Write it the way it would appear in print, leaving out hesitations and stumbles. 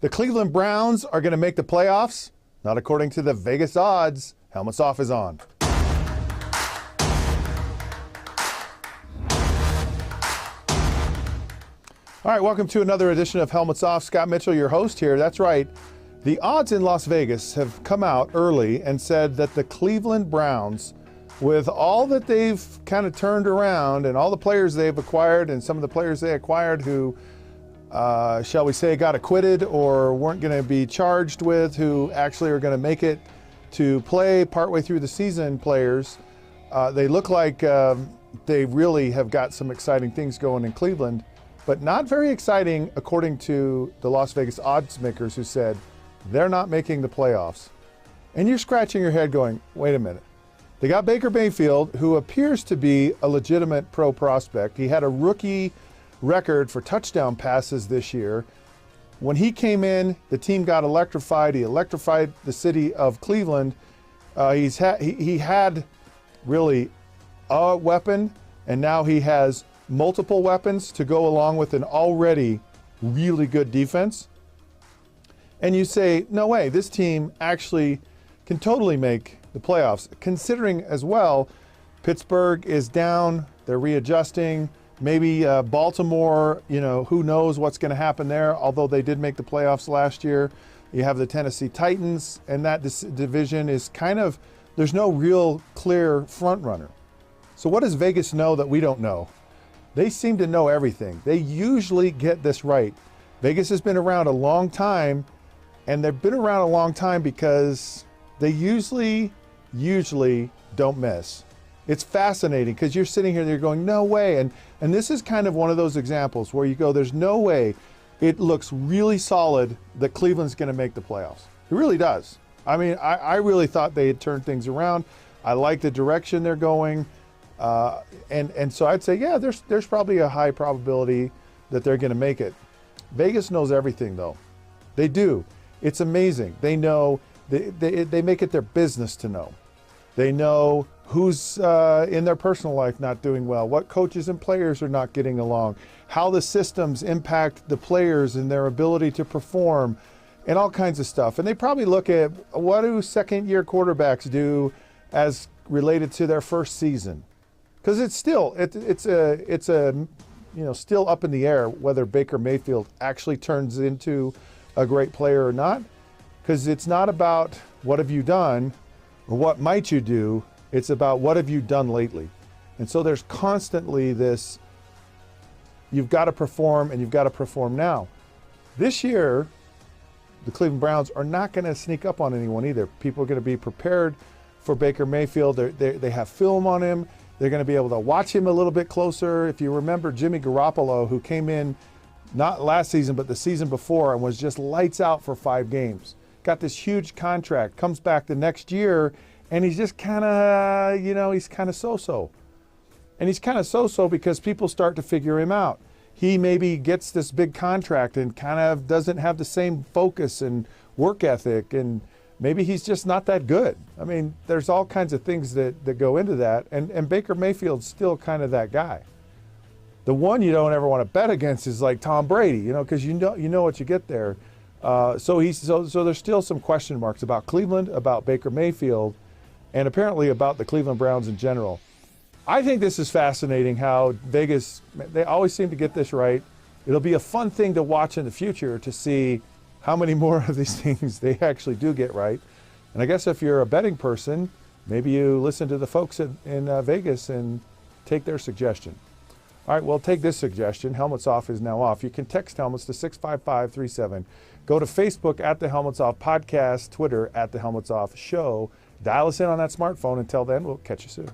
The Cleveland Browns are going to make the playoffs? Not according to the Vegas odds. Helmets Off is on. All right, welcome to another edition of Helmets Off. Scott Mitchell, your host here. That's right. The odds in Las Vegas have come out early and said that the Cleveland Browns, with all that they've kind of turned around and all the players they've acquired and some of the players they acquired who, shall we say, got acquitted or weren't going to be charged with, who actually are going to make it to play partway through the season players, they look like they really have got some exciting things going in Cleveland, but not very exciting according to the Las Vegas odds makers, who said they're not making the playoffs. And you're scratching your head going, wait a minute. They got Baker Mayfield, who appears to be a legitimate pro prospect. He had a rookie record for touchdown passes this year. When he came in, the team got electrified. He electrified the city of Cleveland. He had really a weapon, and now he has multiple weapons to go along with an already really good defense. And you say, no way, this team actually can totally make the playoffs, considering as well, Pittsburgh is down, they're readjusting. Maybe Baltimore, who knows what's going to happen there, although they did make the playoffs last year. You have the Tennessee Titans, and that division is kind of, there's no real clear front runner. So what does Vegas know that we don't know? They seem to know everything. They usually get this right. Vegas has been around a long time, and they've been around a long time because they usually don't miss. It's fascinating because you're sitting here and you're going, no way. And this is kind of one of those examples where you go, there's no way. It looks really solid that Cleveland's going to make the playoffs. It really does. I mean, I really thought they had turned things around. I like the direction they're going. And so I'd say, yeah, there's probably a high probability that they're going to make it. Vegas knows everything, though. They do. It's amazing. They know, they make it their business to know. They know who's in their personal life not doing well, what coaches and players are not getting along, how the systems impact the players and their ability to perform, and all kinds of stuff. And they probably look at what do second-year quarterbacks do as related to their first season, because it's still still up in the air whether Baker Mayfield actually turns into a great player or not, because it's not about what have you done or what might you do. It's about what have you done lately. And so there's constantly this, you've got to perform and you've got to perform now. This year, the Cleveland Browns are not going to sneak up on anyone either. People are going to be prepared for Baker Mayfield. They have film on him. They're going to be able to watch him a little bit closer. If you remember Jimmy Garoppolo, who came in not last season, but the season before, and was just lights out for 5 games. Got this huge contract, comes back the next year, and he's just kind of, he's kind of so-so. And he's kind of so-so because people start to figure him out. He maybe gets this big contract and kind of doesn't have the same focus and work ethic, and maybe he's just not that good. I mean, there's all kinds of things that go into that, and Baker Mayfield's still kind of that guy. The one you don't ever want to bet against is like Tom Brady, because you know what you get there. So there's still some question marks about Cleveland, about Baker Mayfield, and apparently about the Cleveland Browns in general. I think this is fascinating how Vegas, they always seem to get this right. It'll be a fun thing to watch in the future to see how many more of these things they actually do get right. And I guess if you're a betting person, maybe you listen to the folks in Vegas and take their suggestion. All right, well, take this suggestion. Helmets Off is now off. You can text Helmets to 65537. Go to Facebook at the Helmets Off Podcast, Twitter at the Helmets Off Show. Dial us in on that smartphone. Until then, we'll catch you soon.